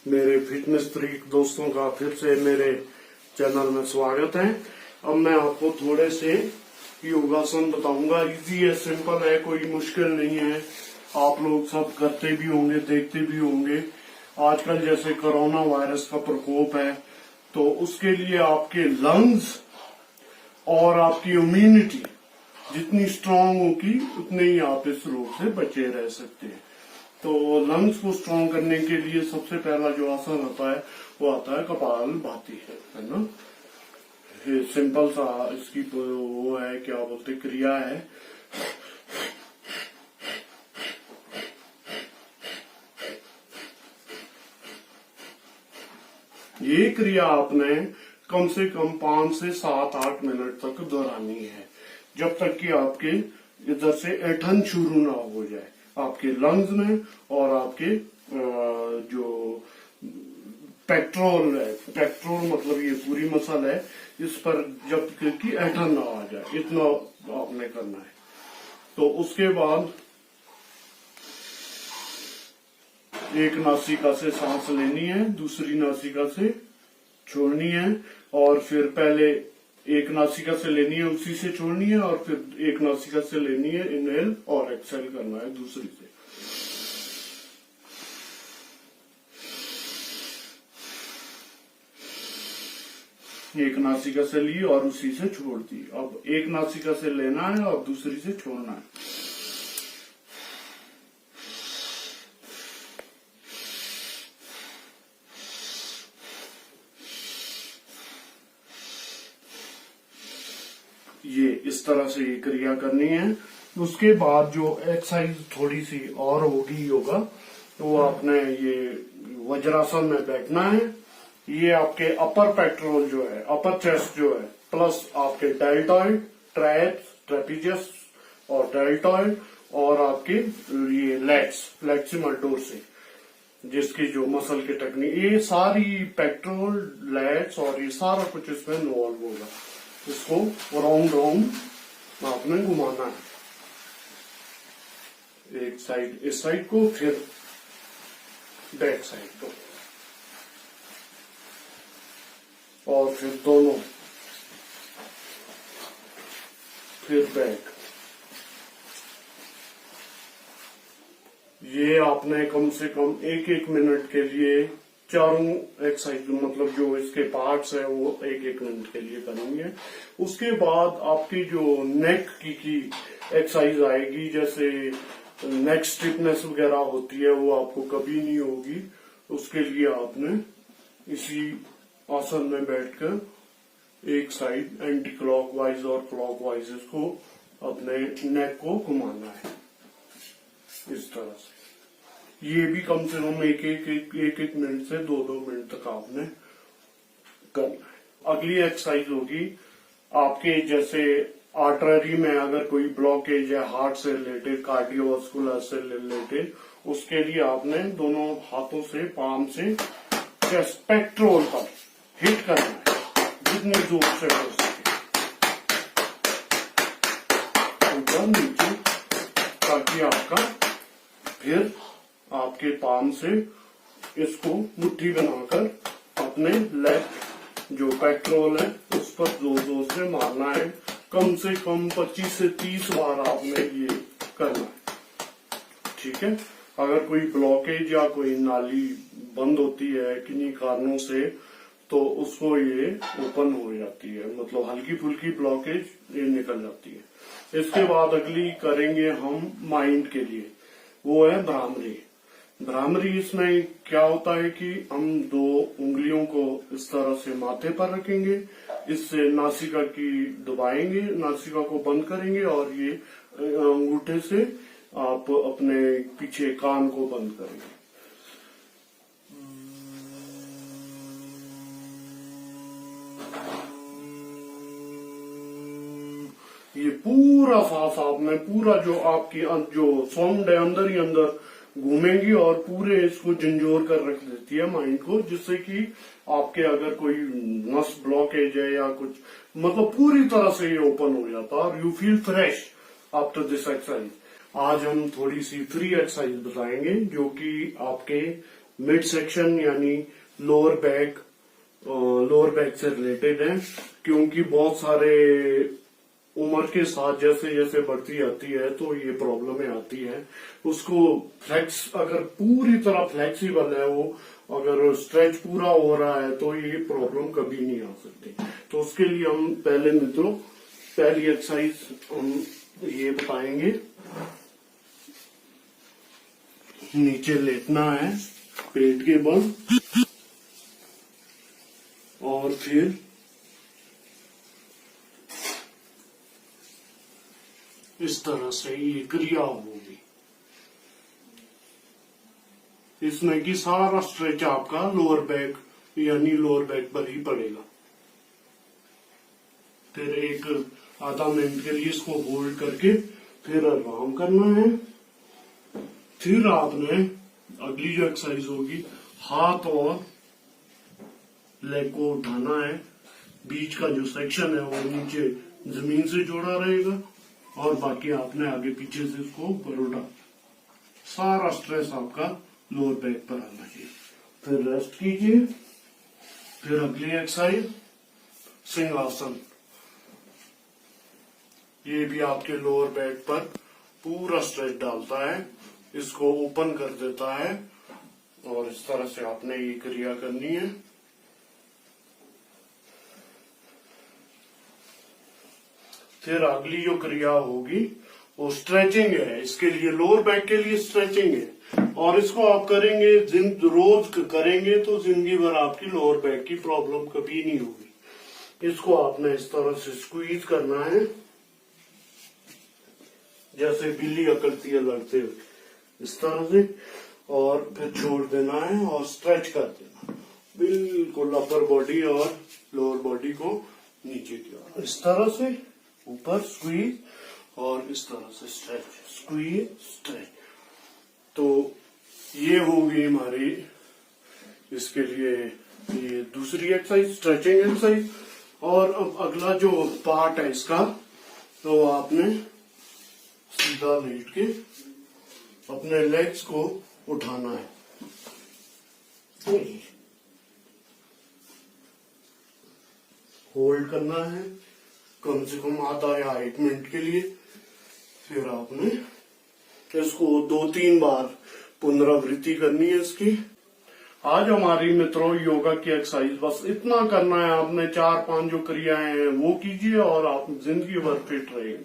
मेरे fitness freak दोस्तों का फिर से मेरे चैनल में स्वागत है। अब मैं आपको थोड़े से योगासन बताऊंगा। इजी है, सिंपल है, कोई मुश्किल नहीं है। आप लोग सब करते भी होंगे, देखते भी होंगे। आजकल जैसे कोरोना वायरस का प्रकोप है, तो उसके लिए आपके लंग्स और आपकी इम्यूनिटी जितनी स्ट्रांग होगी उतने ही आप इस रोग से बचे रह सकते हैं। तो लंग्स को स्ट्रांग करने के लिए सबसे पहला जो आसन होता है वो आता है कपालभाति, है ना। सिंपल सा इसकी वो है, क्या बोलते, क्रिया है। ये क्रिया आपने कम से कम 5 से 7-8 मिनट तक दोहरानी है, जब तक कि आपके इधर से ऐंठन शुरू ना हो जाए आपके लंग्स में और आपके जो पेट्रोल है, पेट्रोल मतलब ये पूरी मसल है, इस पर जब तक कि ऐंठन ना आ जाए, इतना आपने करना है। तो उसके बाद एक नासिका से सांस लेनी है, दूसरी नासिका से छोड़नी है, और फिर पहले एक नासिका से लेनी है, उसी से छोड़नी है, और फिर एक नासिका से लेनी है, इनहेल और एक्सहेल करना है दूसरी से। एक नासिका से ली और उसी से छोड़ दी। अब एक नासिका से लेना है और दूसरी से छोड़ना है। ये इस तरह से ये क्रिया करनी है। उसके बाद जो एक्सरसाइज थोड़ी सी और होगी योगा, तो वो आपने ये वज्रासन में बैठना है। ये आपके अपर पेट्रोल जो है, अपर चेस्ट जो है, प्लस आपके डेल्टॉइड, ट्राइप्स, ट्रेपीजियस और डेल्टॉइड, और आपके ये लेट्स, फ्लेक्सिमल डोर्से, जिसकी जो मसल की टेक्निक, ये सारी पेट्रोल, लेट्स और ये सारा कुछ इसमें इन्वॉल्व होगा। इसको राउंड राउंड आपने घुमाना है, एक साइड इस साइड को, फिर बैक साइड को, और फिर दोनों, फिर बैक। ये आपने कम से कम 1-1 मिनट के लिए चारों एक्सरसाइज, मतलब जो इसके पार्ट्स है, वो 1-1 मिनट के लिए करेंगे। उसके बाद आपकी जो नेक की एक्सरसाइज आएगी, जैसे नेक स्टिफनेस वगैरह होती है, वो आपको कभी नहीं होगी। उसके लिए आपने इसी आसन में बैठकर एक साइड एंटी क्लॉकवाइज और क्लॉकवाइज इसको अपने नेक को घुमाना है, इस तरह से। ये भी कम से कम 1-1 मिनट से 2-2 मिनट तक आपने करना है। अगली एक्सरसाइज होगी आपके, जैसे आर्टरी में अगर कोई ब्लॉकेज है हार्ट से रिलेटेड, कार्डियोवास्कुलर से रिलेटेड, उसके लिए आपने दोनों हाथों से, पाम से चेस्ट पेट्रोल पर हिट करना है, जितनी जोर से हो सके, ऊपर नीचे, ताकि आपका फिर आपके पाम से इसको मुट्ठी बनाकर अपने लेग जो पेट्रोल है उस पर जोर जोर से मारना है। कम से कम 25 से 30 बार आपने ये करना है, ठीक है। अगर कोई ब्लॉकेज या कोई नाली बंद होती है किन्हीं कारणों से, तो उसको ये ओपन हो जाती है, मतलब हल्की फुल्की ब्लॉकेज ये निकल जाती है। इसके बाद अगली करेंगे हम माइंड के लिए, वो है भ्रामरी। भ्रामरी इसमें क्या होता है कि हम 2 उंगलियों को इस तरह से माथे पर रखेंगे, इससे नासिका की दबाएंगे, नासिका को बंद करेंगे, और ये अंगूठे से आप अपने पीछे कान को बंद करेंगे। ये पूरा सांस आपने, पूरा जो आपकी जो साउंड है अंदर ही अंदर घूमेंगी और पूरे इसको झंझोर कर रख देती है माइंड को, जिससे कि आपके अगर कोई नस ब्लॉकेज है या कुछ, मतलब पूरी तरह से ये ओपन हो जाता है और you feel fresh after this exercise. आज हम थोड़ी सी फ्री एक्सरसाइज बताएंगे जो कि आपके मिड सेक्शन यानी लोअर बैक से रिलेटेड है, क्योंकि बहुत सारे उम्र के साथ जैसे जैसे बढ़ती आती है तो ये प्रॉब्लमें आती है। उसको फ्लेक्स अगर पूरी तरह फ्लेक्सिबल है, वो अगर स्ट्रेच पूरा हो रहा है तो ये प्रॉब्लम कभी नहीं आ सकती। तो उसके लिए हम पहले मित्रों पहली एक्सरसाइज हम ये बताएंगे। नीचे लेटना है पेट के बल, और फिर इस तरह से ये क्रिया होगी। इसमें कि सारा स्ट्रेच आपका लोअर बैक यानी लोअर बैक पर ही पड़ेगा। फिर एक आधा मिनट के लिए इसको होल्ड करके फिर आराम करना है। फिर आपने अगली जो एक्सरसाइज होगी, हाथ और लेग को उठाना है। बीच का जो सेक्शन है वो नीचे जमीन से जोड़ा रहेगा, और बाकी आपने आगे पीछे से इसको ऊपर उठा। सारा स्ट्रेस आपका लोअर बैक पर आना चाहिए। फिर रेस्ट कीजिए। फिर अगली एक्सरसाइज सिंहासन। ये भी आपके लोअर बैक पर पूरा स्ट्रेच डालता है, इसको ओपन कर देता है, और इस तरह से आपने ये क्रिया करनी है। फिर अगली जो क्रिया होगी वो स्ट्रेचिंग है। इसके लिए लोअर बैक के लिए स्ट्रेचिंग है, और इसको आप करेंगे रोज करेंगे तो जिंदगी भर आपकी लोअर बैक की प्रॉब्लम कभी नहीं होगी। इसको आपने इस तरह से स्क्वीज करना है, जैसे बिल्ली अकड़ती है लड़ते हुए, इस तरह से, और फिर छोड़ देना है और स्ट्रेच कर देना बिल्कुल अपर बॉडी और लोअर बॉडी को नीचे की ओर, इस तरह से ऊपर स्क्वीज और इस तरह से स्ट्रेच, स्क्वीज स्ट्रेच। तो ये होगी हमारी इसके लिए ये दूसरी एक्सरसाइज, स्ट्रेचिंग एक्सरसाइज। और अब अगला जो पार्ट है इसका, तो आपने सीधा लेट के अपने लेग्स को उठाना है, होल्ड करना है कम से कम आधा या 1 मिनट के लिए। फिर आपने इसको 2-3 बार पुनरावृत्ति करनी है इसकी। आज हमारी मित्रों योगा की एक्सरसाइज बस इतना करना है। आपने 4-5 जो क्रियाएं हैं वो कीजिए और आप जिंदगी भर फिट रहेंगे।